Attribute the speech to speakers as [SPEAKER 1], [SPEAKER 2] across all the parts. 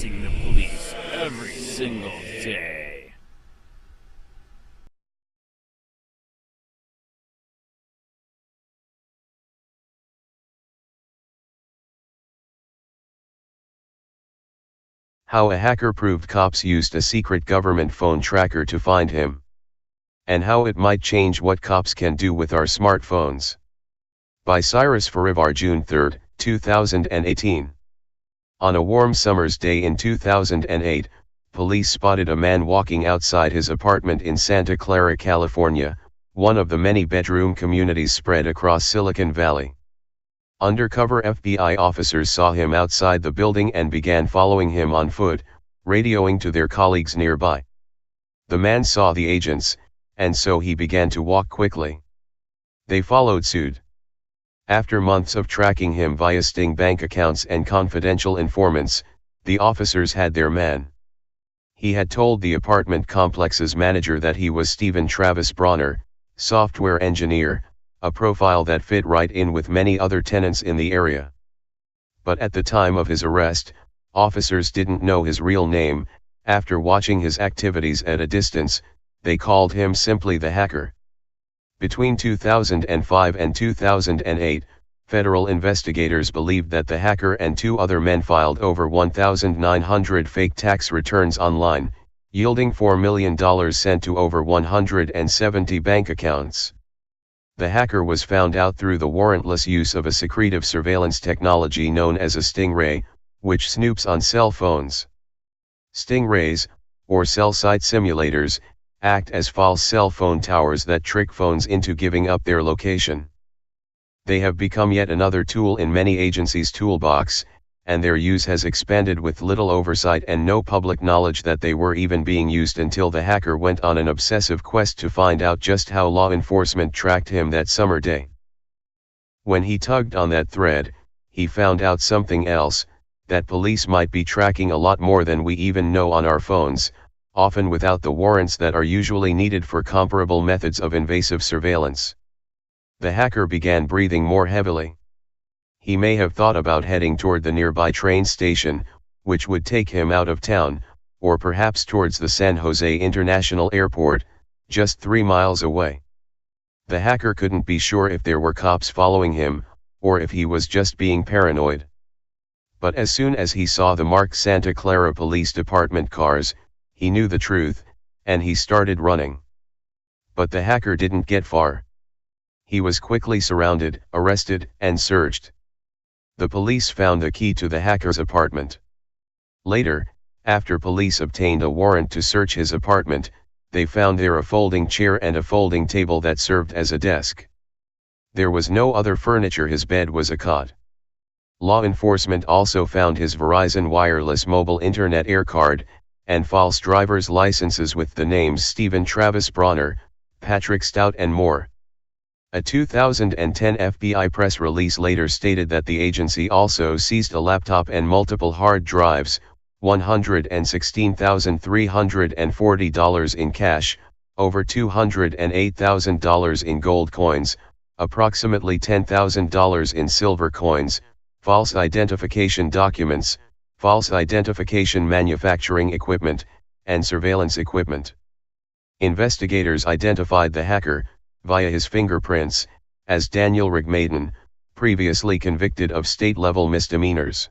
[SPEAKER 1] facing the police every single day.
[SPEAKER 2] How a hacker proved cops used a secret government phone tracker to find him. And how it might change what cops can do with our smartphones. By Cyrus Farivar, June 3, 2018. On a warm summer's day in 2008, police spotted a man walking outside his apartment in Santa Clara, California, one of the many bedroom communities spread across Silicon Valley. Undercover FBI officers saw him outside the building and began following him on foot, radioing to their colleagues nearby. The man saw the agents, and so he began to walk quickly. They followed suit. After months of tracking him via Sting bank accounts and confidential informants, the officers had their man. He had told the apartment complex's manager that he was Stephen Travis Bronner, software engineer, a profile that fit right in with many other tenants in the area. But at the time of his arrest, officers didn't know his real name. After watching his activities at a distance, they called him simply the hacker. Between 2005 and 2008, federal investigators believed that the hacker and two other men filed over 1,900 fake tax returns online, yielding $4 million sent to over 170 bank accounts. The hacker was found out through the warrantless use of a secretive surveillance technology known as a stingray, which snoops on cell phones. Stingrays, or cell site simulators, act as false cell phone towers that trick phones into giving up their location. They have become yet another tool in many agencies' toolbox, and their use has expanded with little oversight and no public knowledge that they were even being used until the hacker went on an obsessive quest to find out just how law enforcement tracked him that summer day. When he tugged on that thread, he found out something else, that police might be tracking a lot more than we even know on our phones, often without the warrants that are usually needed for comparable methods of invasive surveillance. The hacker began breathing more heavily. He may have thought about heading toward the nearby train station, which would take him out of town, or perhaps towards the San Jose International Airport, just 3 miles away. The hacker couldn't be sure if there were cops following him, or if he was just being paranoid. But as soon as he saw the marked Santa Clara Police Department cars, he knew the truth, and he started running. But the hacker didn't get far. He was quickly surrounded, arrested, and searched. The police found the key to the hacker's apartment. Later, after police obtained a warrant to search his apartment, they found there a folding chair and a folding table that served as a desk. There was no other furniture. His bed was a cot. Law enforcement also found his Verizon wireless mobile internet air card, and false driver's licenses with the names Stephen Travis Bronner, Patrick Stout and more. A 2010 FBI press release later stated that the agency also seized a laptop and multiple hard drives, $116,340 in cash, over $208,000 in gold coins, approximately $10,000 in silver coins, false identification documents, false identification manufacturing equipment, and surveillance equipment. Investigators identified the hacker, via his fingerprints, as Daniel Rigmaiden, previously convicted of state-level misdemeanors.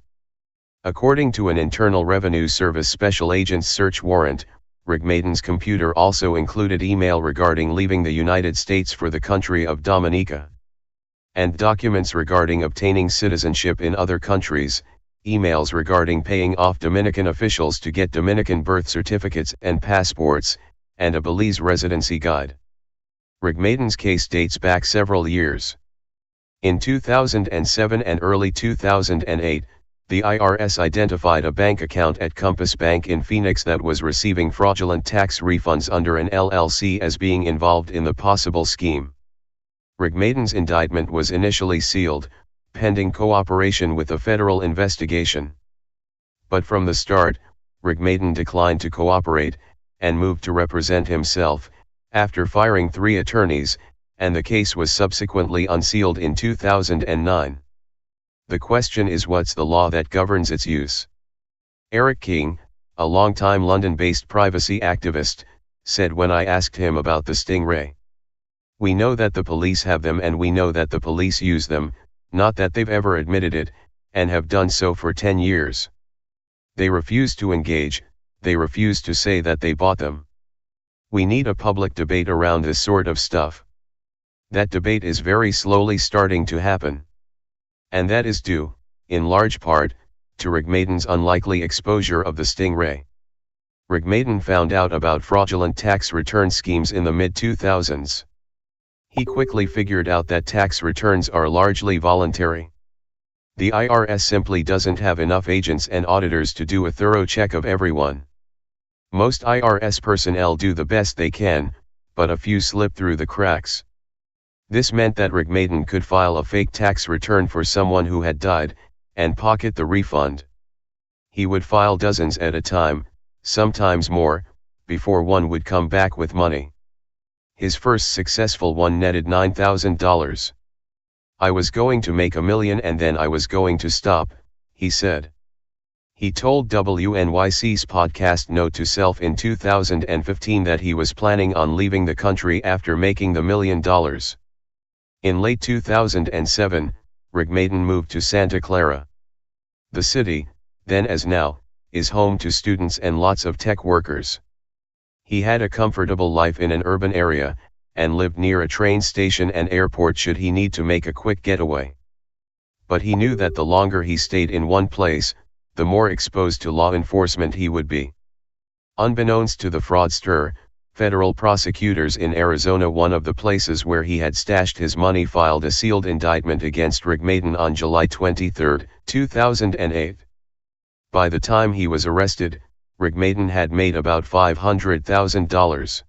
[SPEAKER 2] According to an Internal Revenue Service special agent's search warrant, Rigmaiden's computer also included email regarding leaving the United States for the country of Dominica, and documents regarding obtaining citizenship in other countries, emails regarding paying off Dominican officials to get Dominican birth certificates and passports, and a Belize residency guide. Rigmaiden's case dates back several years. In 2007 and early 2008, the IRS identified a bank account at Compass Bank in Phoenix that was receiving fraudulent tax refunds under an LLC as being involved in the possible scheme. Rigmaiden's indictment was initially sealed, pending cooperation with a federal investigation. But from the start, Rigmaiden declined to cooperate, and moved to represent himself, after firing 3 attorneys, and the case was subsequently unsealed in 2009. The question is, what's the law that governs its use? Eric King, a long-time London-based privacy activist, said when I asked him about the stingray. We know that the police have them and we know that the police use them, not that they've ever admitted it, and have done so for 10 years. They refuse to engage, they refuse to say that they bought them. We need a public debate around this sort of stuff. That debate is very slowly starting to happen. And that is due, in large part, to Rigmaden's unlikely exposure of the stingray. Rigmaden found out about fraudulent tax return schemes in the mid-2000s. He quickly figured out that tax returns are largely voluntary. The IRS simply doesn't have enough agents and auditors to do a thorough check of everyone. Most IRS personnel do the best they can, but a few slip through the cracks. This meant that Rigmaden could file a fake tax return for someone who had died, and pocket the refund. He would file dozens at a time, sometimes more, before one would come back with money. His first successful one netted $9,000. I was going to make $1 million and then I was going to stop, he said. He told WNYC's podcast Note to Self in 2015 that he was planning on leaving the country after making the $1 million. In late 2007, Rigmaden moved to Santa Clara. The city, then as now, is home to students and lots of tech workers. He had a comfortable life in an urban area, and lived near a train station and airport should he need to make a quick getaway. But he knew that the longer he stayed in one place, the more exposed to law enforcement he would be. Unbeknownst to the fraudster, federal prosecutors in Arizona, one of the places where he had stashed his money, filed a sealed indictment against Rigmaden on July 23, 2008. By the time he was arrested, Rigmaden had made about $500,000.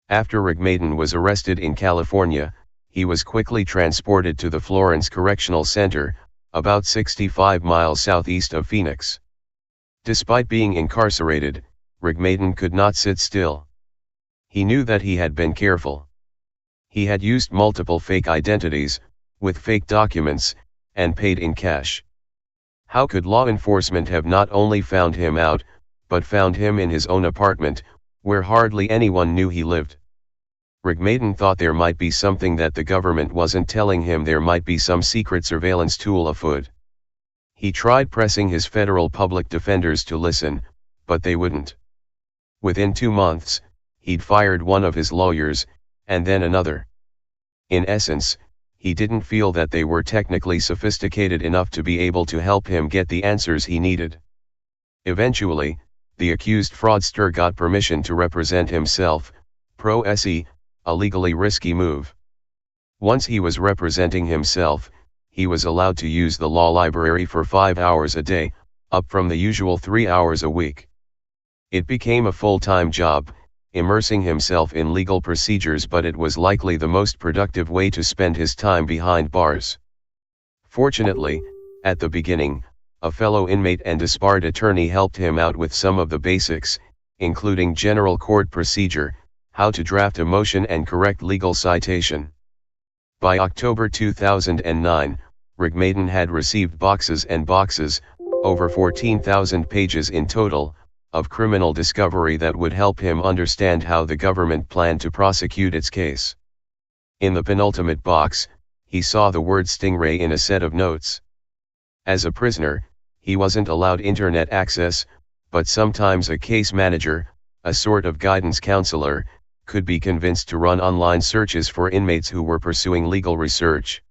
[SPEAKER 2] After Rigmaden was arrested in California, he was quickly transported to the Florence Correctional Center, about 65 miles southeast of Phoenix. Despite being incarcerated, Rigmaden could not sit still. He knew that he had been careful. He had used multiple fake identities, with fake documents, and paid in cash. How could law enforcement have not only found him out, but found him in his own apartment, where hardly anyone knew he lived? Rigmaden thought there might be something that the government wasn't telling him. There might be some secret surveillance tool afoot. He tried pressing his federal public defenders to listen, but they wouldn't. Within 2 months, he'd fired one of his lawyers, and then another. In essence, he didn't feel that they were technically sophisticated enough to be able to help him get the answers he needed. Eventually, the accused fraudster got permission to represent himself, pro se, a legally risky move. Once he was representing himself, he was allowed to use the law library for 5 hours a day, up from the usual 3 hours a week. It became a full-time job, immersing himself in legal procedures, but it was likely the most productive way to spend his time behind bars. Fortunately, at the beginning, a fellow inmate and disbarred attorney helped him out with some of the basics, including general court procedure, how to draft a motion and correct legal citation. By October 2009, Rigmaden had received boxes and boxes, over 14,000 pages in total, of criminal discovery that would help him understand how the government planned to prosecute its case. In the penultimate box, he saw the word stingray in a set of notes. As a prisoner, he wasn't allowed internet access, but sometimes a case manager, a sort of guidance counselor, could be convinced to run online searches for inmates who were pursuing legal research.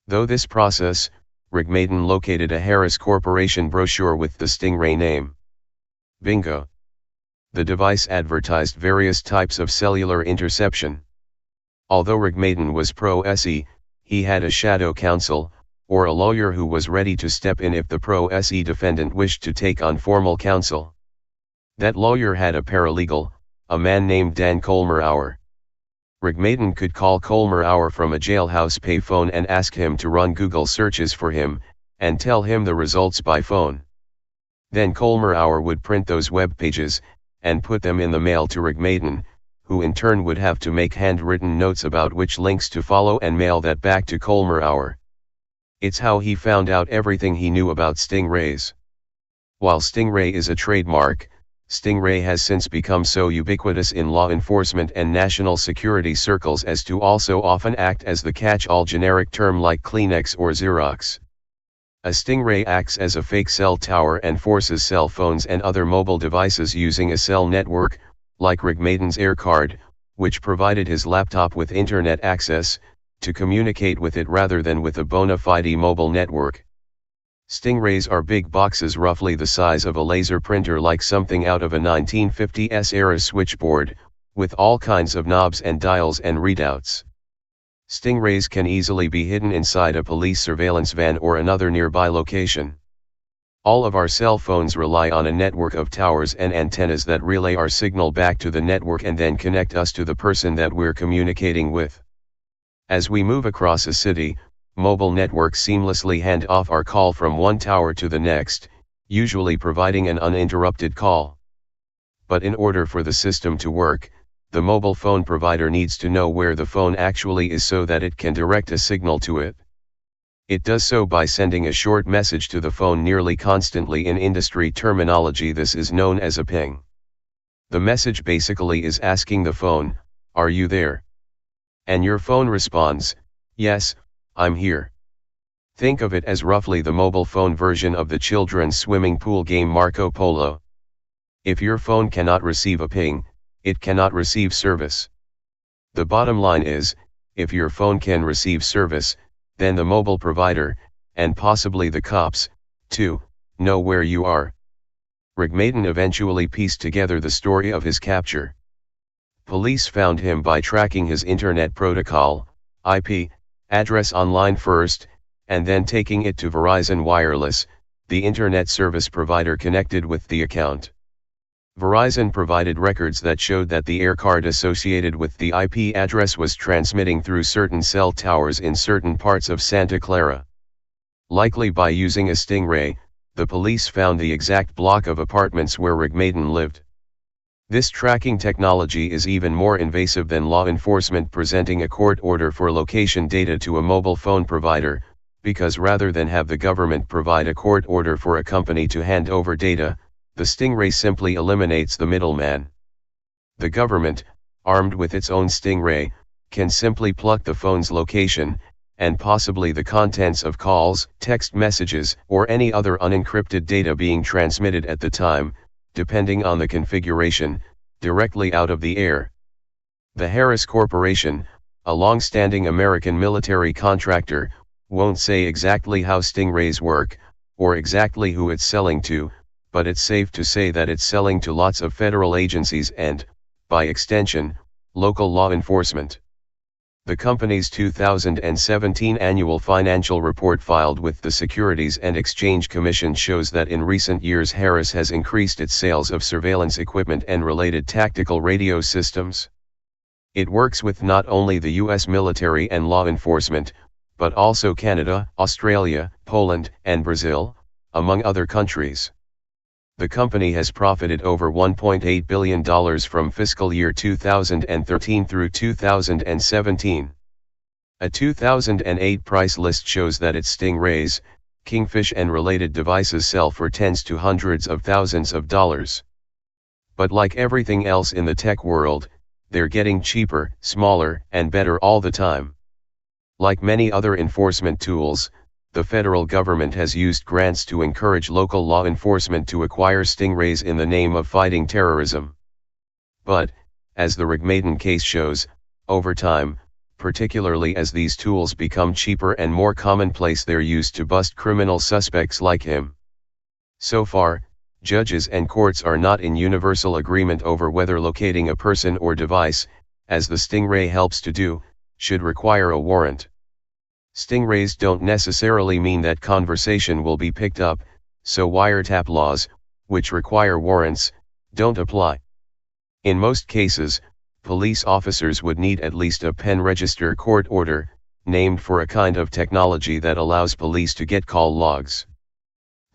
[SPEAKER 2] Though this process, Rigmaden located a Harris Corporation brochure with the stingray name. Bingo! The device advertised various types of cellular interception. Although Rigmaden was pro se, he had a shadow counsel, or a lawyer who was ready to step in if the pro se defendant wished to take on formal counsel. That lawyer had a paralegal, a man named Dan Kollmar. Rigmaden could call Kollmar from a jailhouse payphone and ask him to run Google searches for him, and tell him the results by phone. Then Kollmar would print those web pages, and put them in the mail to Rigmaden, who in turn would have to make handwritten notes about which links to follow and mail that back to Kollmar. It's how he found out everything he knew about stingrays. While Stingray is a trademark, Stingray has since become so ubiquitous in law enforcement and national security circles as to also often act as the catch-all generic term like Kleenex or Xerox. A Stingray acts as a fake cell tower and forces cell phones and other mobile devices using a cell network, like Rigmaden's AirCard, which provided his laptop with internet access, to communicate with it rather than with a bona fide mobile network. Stingrays are big boxes roughly the size of a laser printer, like something out of a 1950s era switchboard, with all kinds of knobs and dials and readouts. Stingrays can easily be hidden inside a police surveillance van or another nearby location. All of our cell phones rely on a network of towers and antennas that relay our signal back to the network and then connect us to the person that we're communicating with. As we move across a city, mobile networks seamlessly hand off our call from one tower to the next, usually providing an uninterrupted call. But in order for the system to work, the mobile phone provider needs to know where the phone actually is so that it can direct a signal to it. It does so by sending a short message to the phone nearly constantly. In industry terminology, this is known as a ping. The message basically is asking the phone, "Are you there?" And your phone responds, "Yes, I'm here." Think of it as roughly the mobile phone version of the children's swimming pool game Marco Polo. If your phone cannot receive a ping, it cannot receive service. The bottom line is, if your phone can receive service, then the mobile provider, and possibly the cops, too, know where you are. Rigmaden eventually pieced together the story of his capture. Police found him by tracking his internet protocol, IP, address online first, and then taking it to Verizon Wireless, the internet service provider connected with the account. Verizon provided records that showed that the AirCard associated with the IP address was transmitting through certain cell towers in certain parts of Santa Clara. Likely by using a Stingray, the police found the exact block of apartments where Rigmaden lived. This tracking technology is even more invasive than law enforcement presenting a court order for location data to a mobile phone provider, because rather than have the government provide a court order for a company to hand over data, the Stingray simply eliminates the middleman. The government, armed with its own Stingray, can simply pluck the phone's location, and possibly the contents of calls, text messages, or any other unencrypted data being transmitted at the time, depending on the configuration, directly out of the air. The Harris Corporation, a long-standing American military contractor, won't say exactly how Stingrays work, or exactly who it's selling to, but it's safe to say that it's selling to lots of federal agencies and, by extension, local law enforcement. The company's 2017 annual financial report filed with the Securities and Exchange Commission shows that in recent years Harris has increased its sales of surveillance equipment and related tactical radio systems. It works with not only the U.S. military and law enforcement, but also Canada, Australia, Poland, and Brazil, among other countries. The company has profited over $1.8 billion from fiscal year 2013 through 2017. A 2008 price list shows that its Stingrays, Kingfish and related devices sell for tens to hundreds of thousands of dollars. But like everything else in the tech world, they're getting cheaper, smaller, and better all the time. Like many other enforcement tools, the federal government has used grants to encourage local law enforcement to acquire Stingrays in the name of fighting terrorism. But, as the Rigmaden case shows, over time, particularly as these tools become cheaper and more commonplace, they're used to bust criminal suspects like him. So far, judges and courts are not in universal agreement over whether locating a person or device, as the Stingray helps to do, should require a warrant. Stingrays don't necessarily mean that conversation will be picked up, so wiretap laws, which require warrants, don't apply. In most cases, police officers would need at least a pen register court order, named for a kind of technology that allows police to get call logs.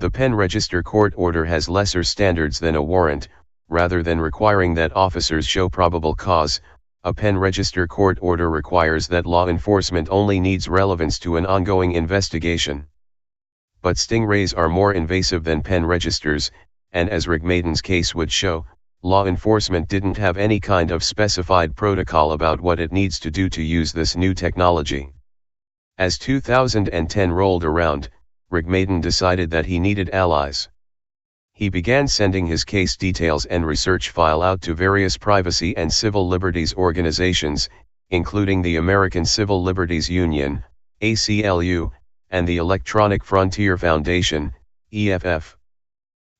[SPEAKER 2] The pen register court order has lesser standards than a warrant. Rather than requiring that officers show probable cause, a pen register court order requires that law enforcement only needs relevance to an ongoing investigation. but stingrays are more invasive than pen registers, and as Rigmaden's case would show, law enforcement didn't have any kind of specified protocol about what it needs to do to use this new technology. As 2010 rolled around, Rigmaden decided that he needed allies. He began sending his case details and research file out to various privacy and civil liberties organizations, including the American Civil Liberties Union, ACLU, and the Electronic Frontier Foundation, EFF.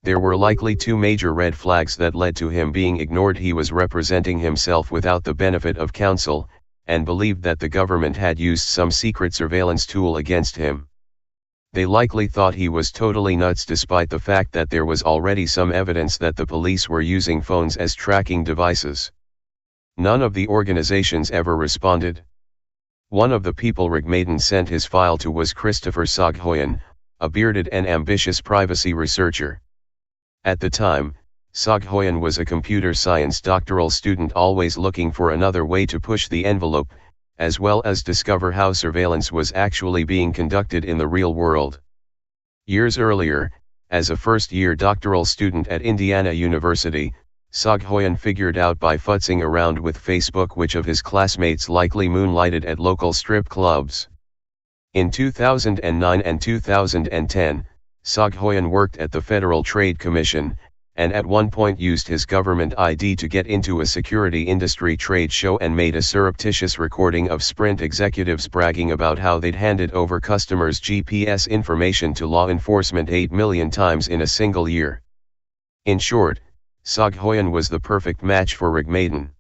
[SPEAKER 2] There were likely two major red flags that led to him being ignored. He was representing himself without the benefit of counsel, and believed that the government had used some secret surveillance tool against him. They likely thought he was totally nuts, despite the fact that there was already some evidence that the police were using phones as tracking devices. None of the organizations ever responded. One of the people Rigmaden sent his file to was Christopher Soghoian, a bearded and ambitious privacy researcher. At the time, Soghoian was a computer science doctoral student always looking for another way to push the envelope, as well as discover how surveillance was actually being conducted in the real world. Years earlier, as a first-year doctoral student at Indiana University, Soghoian figured out by futzing around with Facebook which of his classmates likely moonlighted at local strip clubs. In 2009 and 2010, Soghoian worked at the Federal Trade Commission, and at one point used his government ID to get into a security industry trade show and made a surreptitious recording of Sprint executives bragging about how they'd handed over customers' GPS information to law enforcement 8 million times in a single year. In short, Soghoian was the perfect match for Rigmaden.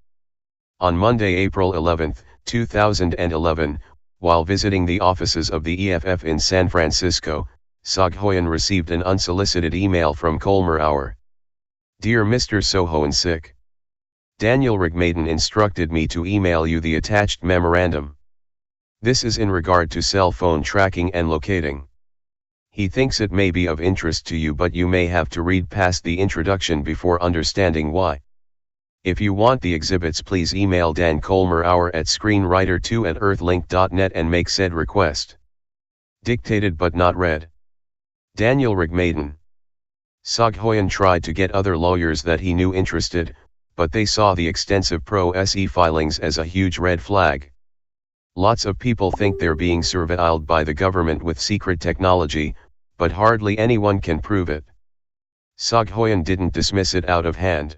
[SPEAKER 2] On Monday, April 11, 2011, while visiting the offices of the EFF in San Francisco, Soghoian received an unsolicited email from Colmer Auer. Dear Mr. Sohoansik, Daniel Rigmaden instructed me to email you the attached memorandum. This is in regard to cell phone tracking and locating. He thinks it may be of interest to you, but you may have to read past the introduction before understanding why. If you want the exhibits, please email Dan Colmer Auer at screenwriter2@earthlink.net and make said request. Dictated but not read. Daniel Rigmaden. Soghoian tried to get other lawyers that he knew interested, but they saw the extensive pro-SE filings as a huge red flag. Lots of people think they're being surveilled by the government with secret technology, but hardly anyone can prove it. Soghoian didn't dismiss it out of hand.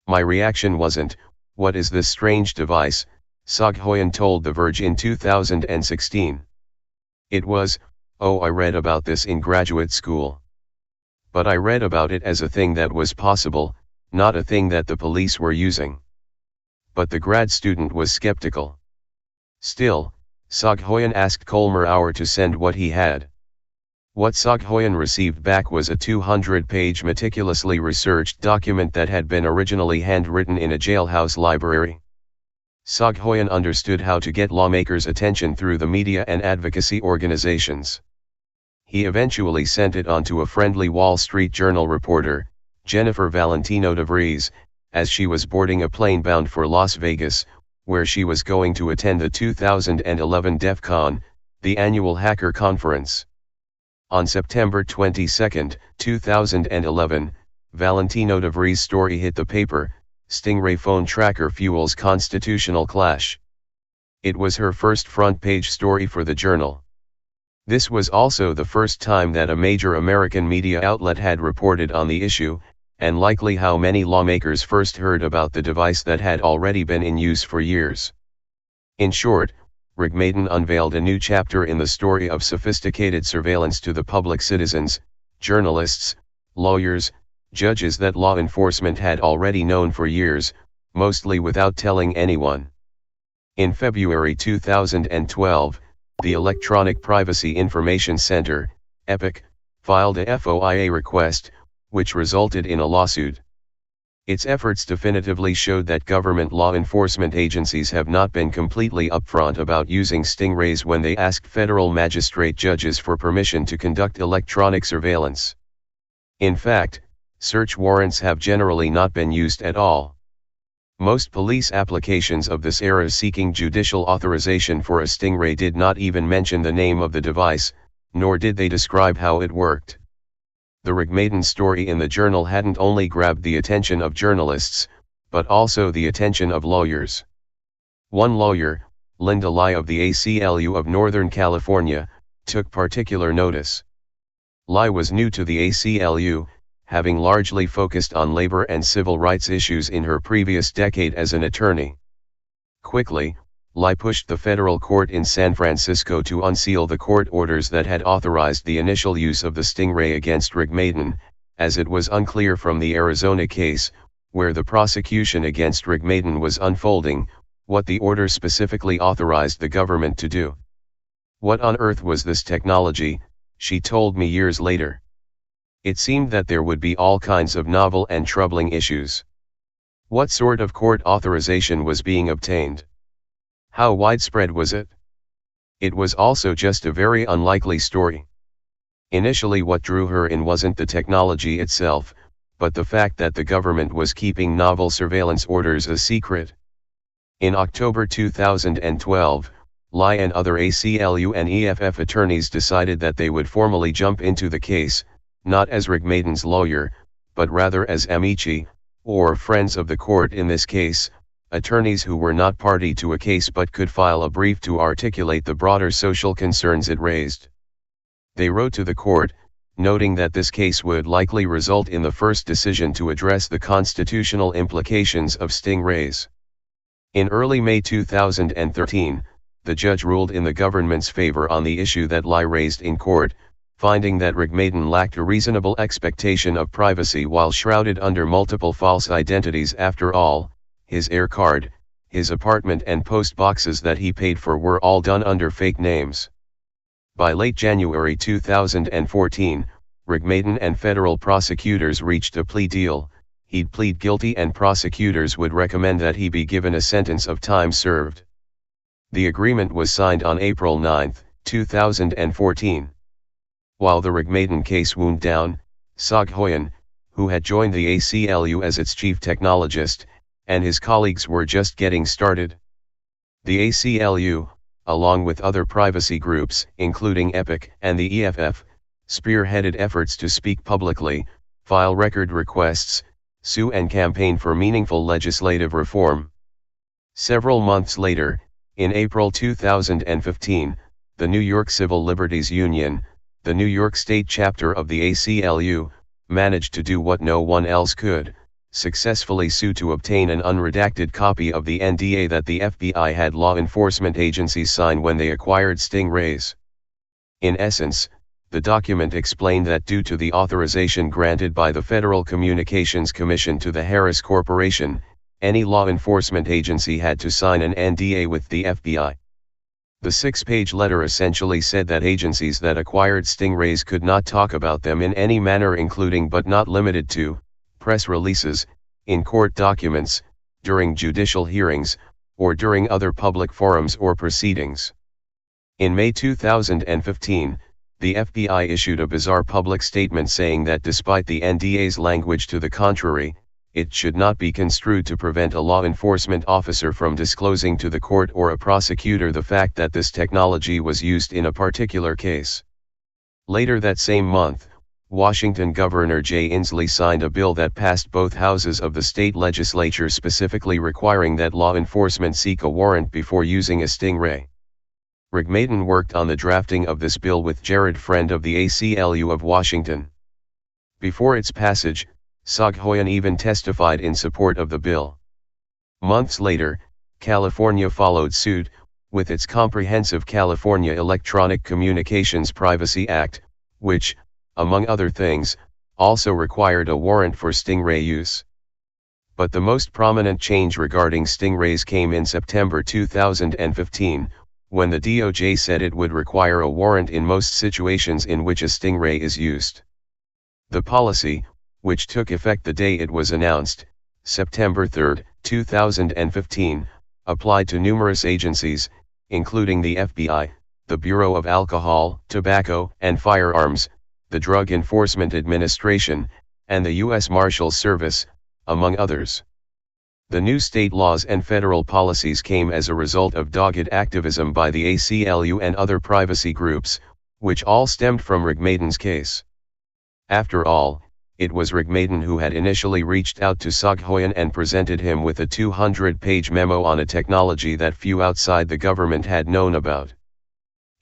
[SPEAKER 2] My reaction wasn't, "What is this strange device?" Soghoian told The Verge in 2016. It was, "Oh, I read about this in graduate school. But I read about it as a thing that was possible, not a thing that the police were using." But the grad student was skeptical. Still, Soghoian asked Colmer Auer to send what he had. What Soghoian received back was a 200-page meticulously researched document that had been originally handwritten in a jailhouse library. Soghoian understood how to get lawmakers' attention through the media and advocacy organizations. He eventually sent it on to a friendly Wall Street Journal reporter, Jennifer Valentino de Vries, as she was boarding a plane bound for Las Vegas, where she was going to attend the 2011 DEF CON, the annual hacker conference. On September 22, 2011, Valentino de Vries' story hit the paper, "Stingray Phone Tracker Fuels Constitutional Clash." It was her first front-page story for the journal. This was also the first time that a major American media outlet had reported on the issue, and likely how many lawmakers first heard about the device that had already been in use for years. In short, Rigmaden unveiled a new chapter in the story of sophisticated surveillance to the public citizens, journalists, lawyers, judges that law enforcement had already known for years, mostly without telling anyone. In February 2012, the Electronic Privacy Information Center, EPIC, filed a FOIA request, which resulted in a lawsuit. Its efforts definitively showed that government law enforcement agencies have not been completely upfront about using stingrays when they asked federal magistrate judges for permission to conduct electronic surveillance. In fact, search warrants have generally not been used at all. Most police applications of this era seeking judicial authorization for a stingray did not even mention the name of the device, nor did they describe how it worked. The Rigmaiden story in the journal hadn't only grabbed the attention of journalists, but also the attention of lawyers. One lawyer, Linda Lai of the ACLU of Northern California, took particular notice. Lai was new to the ACLU, having largely focused on labor and civil rights issues in her previous decade as an attorney. Quickly, Lai pushed the federal court in San Francisco to unseal the court orders that had authorized the initial use of the stingray against Rigmaiden, as it was unclear from the Arizona case, where the prosecution against Rigmaiden was unfolding, what the order specifically authorized the government to do. What on earth was this technology, she told me years later. It seemed that there would be all kinds of novel and troubling issues. What sort of court authorization was being obtained? How widespread was it? It was also just a very unlikely story. Initially, what drew her in wasn't the technology itself, but the fact that the government was keeping novel surveillance orders a secret. In October 2012, Lai and other ACLU and EFF attorneys decided that they would formally jump into the case, not as Rigmaiden's lawyer, but rather as amici, or friends of the court in this case, attorneys who were not party to a case but could file a brief to articulate the broader social concerns it raised. They wrote to the court, noting that this case would likely result in the first decision to address the constitutional implications of stingrays. In early May 2013, the judge ruled in the government's favor on the issue that Lai raised in court, finding that Rigmaiden lacked a reasonable expectation of privacy while shrouded under multiple false identities. After all, his air card, his apartment and post boxes that he paid for were all done under fake names. By late January 2014, Rigmaiden and federal prosecutors reached a plea deal. He'd plead guilty and prosecutors would recommend that he be given a sentence of time served. The agreement was signed on April 9, 2014. While the Rigmaiden case wound down, Sog Hoyen, who had joined the ACLU as its chief technologist, and his colleagues were just getting started. The ACLU, along with other privacy groups, including EPIC and the EFF, spearheaded efforts to speak publicly, file record requests, sue and campaign for meaningful legislative reform. Several months later, in April 2015, the New York Civil Liberties Union, the New York State chapter of the ACLU, managed to do what no one else could, successfully sue to obtain an unredacted copy of the NDA that the FBI had law enforcement agencies sign when they acquired stingrays. In essence, the document explained that due to the authorization granted by the Federal Communications Commission to the Harris Corporation, any law enforcement agency had to sign an NDA with the FBI. The 6-page letter essentially said that agencies that acquired stingrays could not talk about them in any manner, including but not limited to press releases, in court documents, during judicial hearings, or during other public forums or proceedings. In May 2015, the FBI issued a bizarre public statement saying that despite the NDA's language to the contrary, it should not be construed to prevent a law enforcement officer from disclosing to the court or a prosecutor the fact that this technology was used in a particular case. Later that same month, Washington Governor Jay Inslee signed a bill that passed both houses of the state legislature, specifically requiring that law enforcement seek a warrant before using a stingray. Rigmaiden worked on the drafting of this bill with Jared Friend of the ACLU of Washington. Before its passage, Sog Hoyen even testified in support of the bill. Months later, California followed suit, with its comprehensive California Electronic Communications Privacy Act, which, among other things, also required a warrant for stingray use. But the most prominent change regarding stingrays came in September 2015, when the DOJ said it would require a warrant in most situations in which a stingray is used. The policy, which took effect the day it was announced, September 3, 2015, applied to numerous agencies, including the FBI, the Bureau of Alcohol, Tobacco, and Firearms, the Drug Enforcement Administration, and the U.S. Marshals Service, among others. The new state laws and federal policies came as a result of dogged activism by the ACLU and other privacy groups, which all stemmed from Rigmaden's case. After all, it was Rigmaden who had initially reached out to Soghoian and presented him with a 200-page memo on a technology that few outside the government had known about.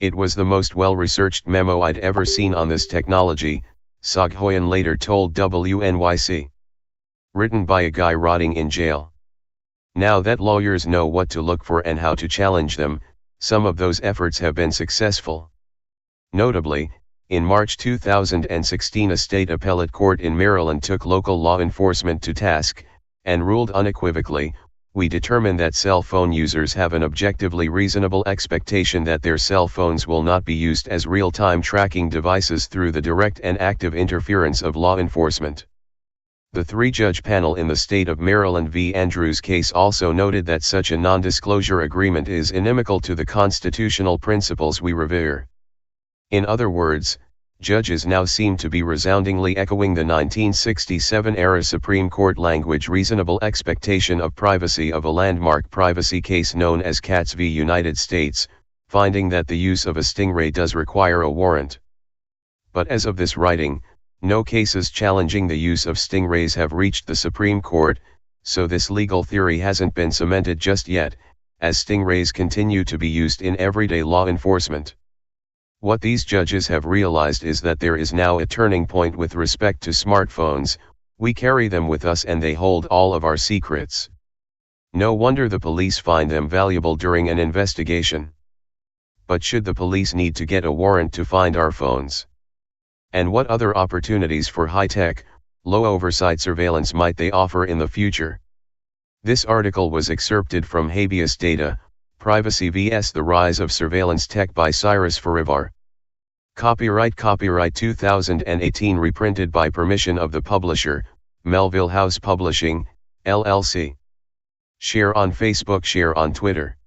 [SPEAKER 2] It was the most well-researched memo I'd ever seen on this technology, Soghoian later told WNYC. Written by a guy rotting in jail. Now that lawyers know what to look for and how to challenge them, some of those efforts have been successful. Notably, in March 2016 a state appellate court in Maryland took local law enforcement to task, and ruled unequivocally, "We determine that cell phone users have an objectively reasonable expectation that their cell phones will not be used as real-time tracking devices through the direct and active interference of law enforcement." The three-judge panel in the state of Maryland v. Andrews case also noted that such a non-disclosure agreement is inimical to the constitutional principles we revere. In other words, judges now seem to be resoundingly echoing the 1967-era Supreme Court language reasonable expectation of privacy of a landmark privacy case known as Katz v. United States, finding that the use of a stingray does require a warrant. But as of this writing, no cases challenging the use of stingrays have reached the Supreme Court, so this legal theory hasn't been cemented just yet, as stingrays continue to be used in everyday law enforcement. What these judges have realized is that there is now a turning point with respect to smartphones. We carry them with us and they hold all of our secrets. No wonder the police find them valuable during an investigation. But should the police need to get a warrant to find our phones? And what other opportunities for high-tech, low-oversight surveillance might they offer in the future? This article was excerpted from Habeas Data, Privacy vs. the Rise of Surveillance Tech by Cyrus Farivar. Copyright 2018 reprinted by permission of the publisher, Melville House Publishing, LLC. Share on Facebook, share on Twitter.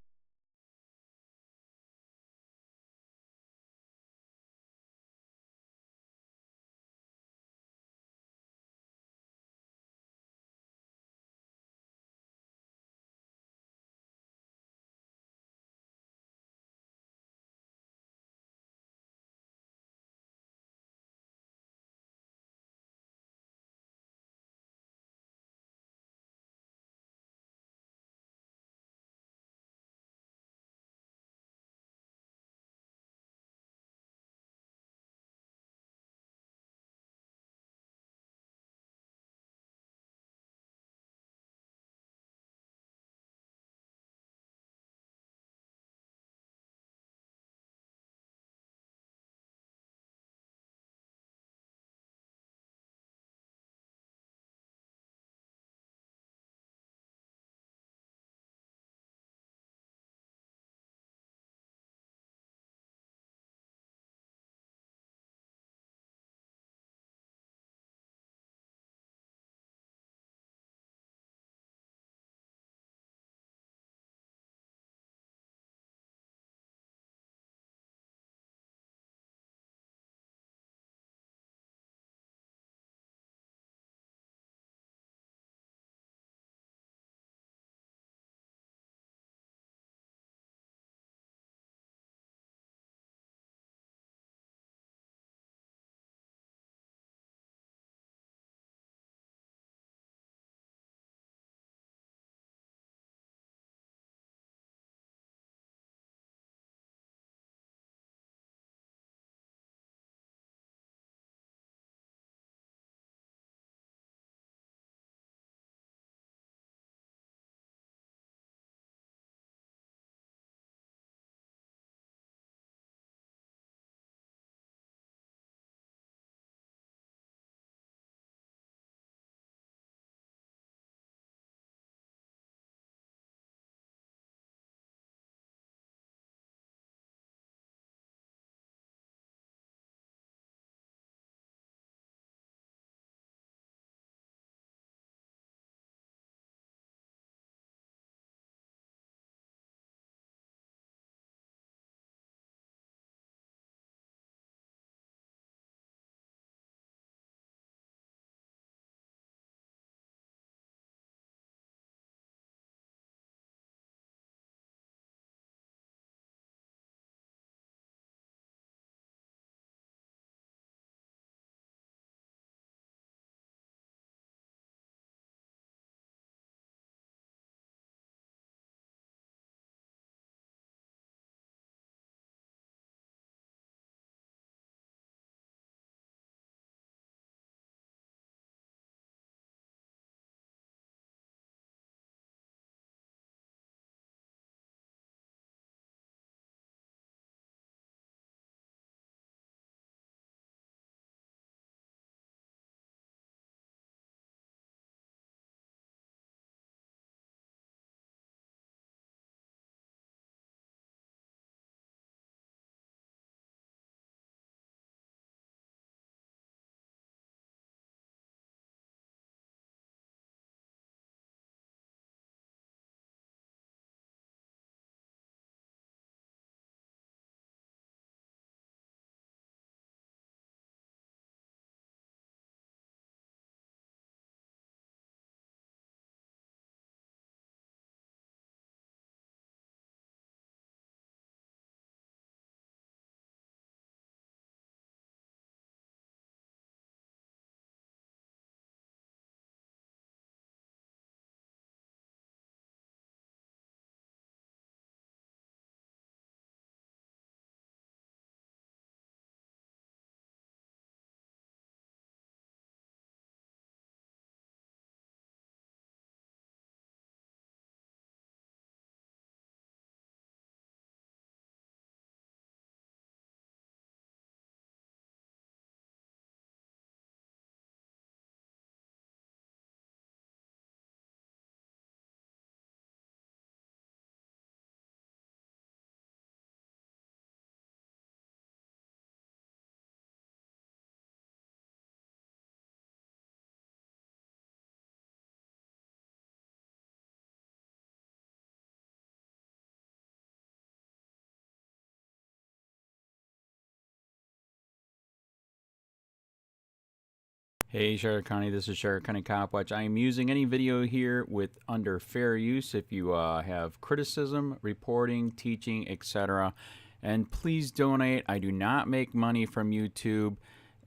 [SPEAKER 3] Hey Sheriff County, this is Sheriff County COPWATCH. I am using any video here with under fair use if you have criticism, reporting, teaching, etc. And please donate. I do not make money from YouTube,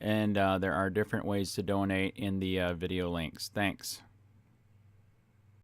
[SPEAKER 3] and there are different ways to donate in the video links. Thanks.